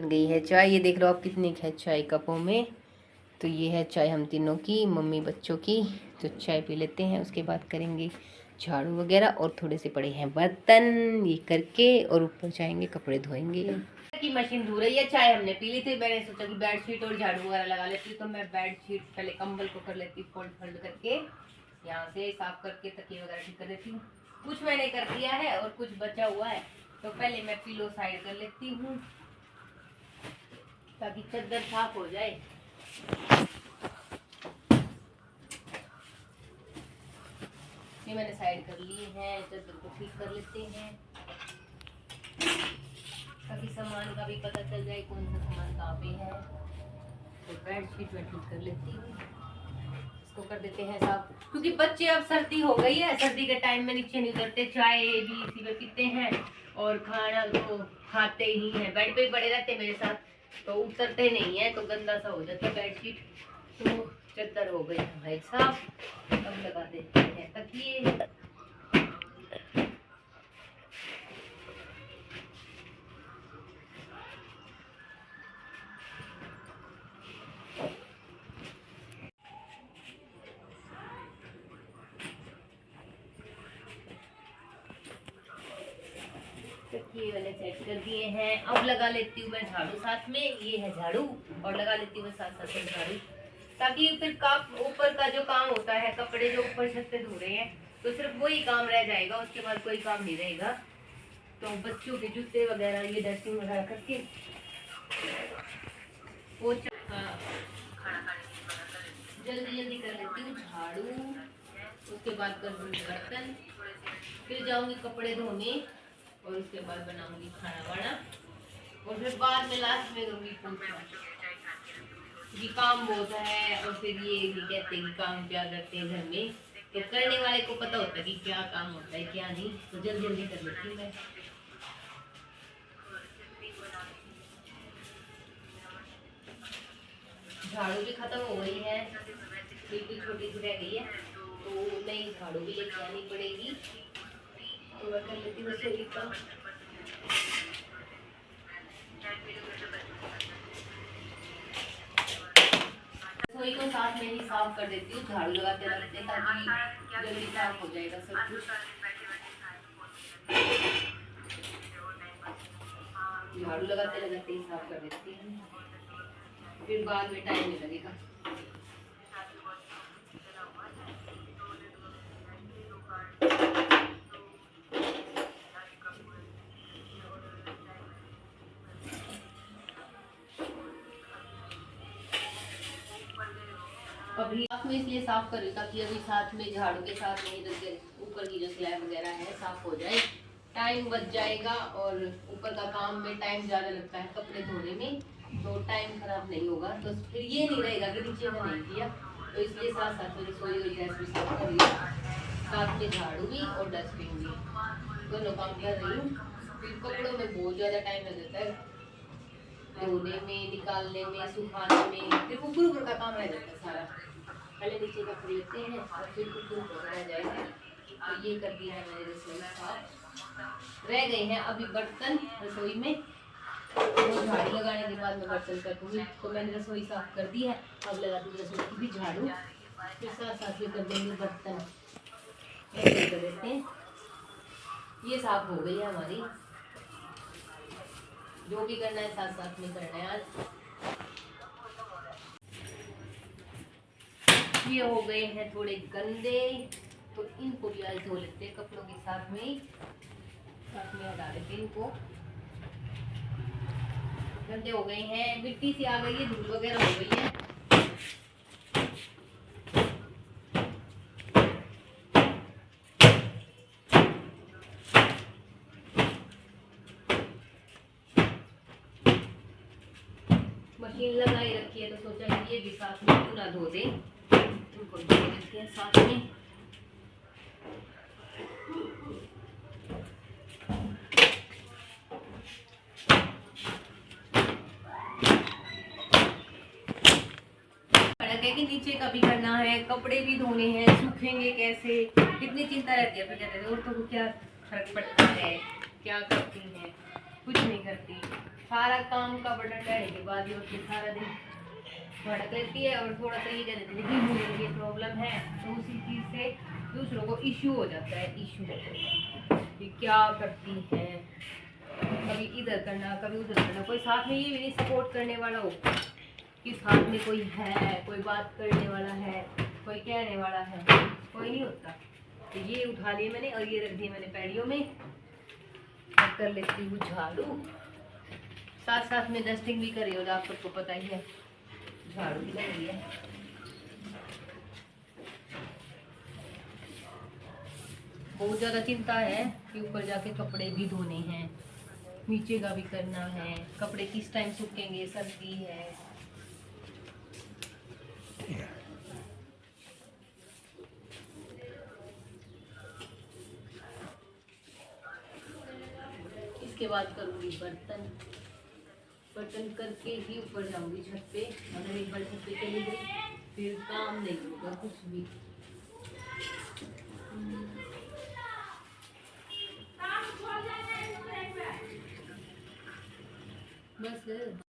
बन गई है चाय। ये देख लो आप कितनी है चाय कपों में। तो ये है चाय हम तीनों की, मम्मी बच्चों की। तो चाय पी लेते हैं, उसके बाद करेंगे झाड़ू वगैरह और थोड़े से पड़े हैं बर्तन ये करके, और ऊपर जाएंगे कपड़े धोएंगे। की मशीन धो रही है, चाय हमने पी ली थी। मैंने सोचा कि बेडशीट और झाड़ू वगैरह लगा लेती, तो मैं बेडशीट पहले कंबल को कर लेती फोल्ड करके, यहाँ से साफ करके तकिए वगैरह ठीक कर देती हूँ। कुछ मैंने कर दिया है और कुछ बचा हुआ है, तो पहले मैं पिलो साइड कर लेती हूँ ताकि चादर साफ हो जाए। ये मैंने साइड कर लिए हैं, चादर को ठीक कर लेते हैं ताकि सामान का भी पता चल जाए कौन सा सामान कहाँ पे है। तो बेडशीट में ठीक कर लेती हूँ, इसको कर देते हैं साफ, क्योंकि बच्चे अब सर्दी हो गई है, सर्दी के टाइम में नीचे नहीं उतरते, चाय भी इसी में पीते हैं और खाना तो खाते ही हैं, बेड पे ही पड़े रहते मेरे साथ, तो उतरते नहीं है, तो गंदा सा हो जाता है बेडशीट। तो चादर हो गई भाई साफ, अब लगा देते हैं तकिए। तकिए वाले सेट कर दिए हैं, अब लगा लेती हूँ मैं झाड़ू साथ में। ये है झाड़ू और लगा लेती हूँ साथ साथ में झाड़ू, ताकि फिर कप ऊपर का जो काम होता है, कपड़े जो ऊपर छत पे धो रहे हैं, तो सिर्फ वही काम रह जाएगा, उसके बाद कोई काम नहीं रहेगा। तो बच्चों के जूते वगैरह ये डस्टिंग वगैरह करके वो खाना खाने जल्दी जल्दी कर लेती हूँ झाड़ू, उसके बाद कर दूँगी बर्तन, फिर जाऊँगी कपड़े धोने और उसके बाद बनाऊंगी खाना वाना, और फिर बाद में लास्ट में करूँगी पूजा, क्योंकि काम बहुत है और फिर ये भी कहते हैं कि काम क्या करते हैं घर में, तो करने वाले को पता होता है कि क्या काम होता है क्या नहीं, तो जल्दी जल्दी कर लेती हूँ मैं। झाड़ू भी खत्म हो गई है, बिल्कुल छोटी सी रह गई है, तो नई झाड़ू भी लेके आनी पड़ेगी, तो मैं कर लेती हूँ रसोई का। रसोई को साथ में ही साफ कर देती हूँ, झाड़ू लगाते रहते ताकि जल्दी साफ हो जाएगा सब कुछ। झाड़ू लगाते लगाते ही साफ कर देती हूँ, फिर बाद में टाइम नहीं लगेगा। अभी साथ में इसलिए साफ कर रही ताकि अभी साथ में झाड़ू के साथ में इधर ऊपर की जो स्लैब वगैरह है साफ हो जाए, टाइम बच जाएगा, और ऊपर का काम में टाइम ज़्यादा लगता है कपड़े धोने में, तो टाइम खराब नहीं होगा, तो फिर ये नहीं रहेगा कि नीचे में नहीं किया, तो इसलिए साथ साथ में रसोई और गैस भी साफ कर लिया, साथ में झाड़ू भी और डस्टबिन भी, दोनों काम कर रही हूँ। फिर कपड़ों में बहुत ज़्यादा टाइम लग जाता है, धोने में, निकालने में, सुखाने में, फिर ऊपर ऊपर का काम रह जाता है सारा, पहले नीचे का खरीदते हैं और फिर ऊपर ऊपर रह जाएगा। तो ये कर दिया है मैंने रसोई साफ, रह गए हैं अभी बर्तन रसोई में, तो झाड़ू लगाने के बाद मैं बर्तन कर दूँगी। तो मैंने रसोई साफ कर दी है, अब लगा दूँगी रसोई की भी झाड़ू, फिर साथ साथ में कर देंगे बर्तन, ऐसे कर देते हैं। ये साफ हो गई है हमारी, जो भी करना है साथ साथ में करना है आज। ये हो गए हैं थोड़े गंदे, तो इनको भी आज धो लेते हैं कपड़ों के साथ में हटा देते हैं इनको, गंदे हो गए हैं, मिट्टी सी आ गई है, धूल वगैरह हो गई है। मशीन लगाई रखी है, तो सोचा ये भी साथ में क्यों ना धो दें, इनको धो देते हैं साथ में। है कि नीचे का भी करना है, कपड़े भी धोने हैं, सूखेंगे कैसे, कितनी चिंता रहती है। फिर कहते हैं औरतों को क्या फर्क पड़ता है, क्या करती हैं, कुछ नहीं करती। सारा काम का बर्डन रहने के बाद ये उसके सारा दिन भड़क लेती है और थोड़ा सा ये कह देती है कि मुझे ये प्रॉब्लम है, तो उसी चीज़ से दूसरों को इश्यू हो जाता है। इश्यू कि क्या करती है, कभी इधर करना कभी उधर करना, कोई साथ में ये भी नहीं सपोर्ट करने वाला हो कि साथ में कोई है, कोई बात करने वाला है, कोई कहने वाला है, कोई नहीं होता। तो ये उठा लिए मैंने और ये रख दिए मैंने पैडियों में। और कर लेती हूँ झाड़ू, साथ साथ में डस्टिंग भी कर रही हो, आप सबको पता ही है, झाड़ू भी लग रही है। बहुत ज़्यादा चिंता है कि ऊपर जाके कपड़े भी धोने हैं, नीचे का भी करना है, कपड़े किस टाइम सूखेंगे, सर्दी है। इसके बाद करूँगी बर्तन, बर्तन करके ही ऊपर जाऊंगी छत पे। अगर एक बार छत पे चली गई फिर काम नहीं होगा कुछ भी। बस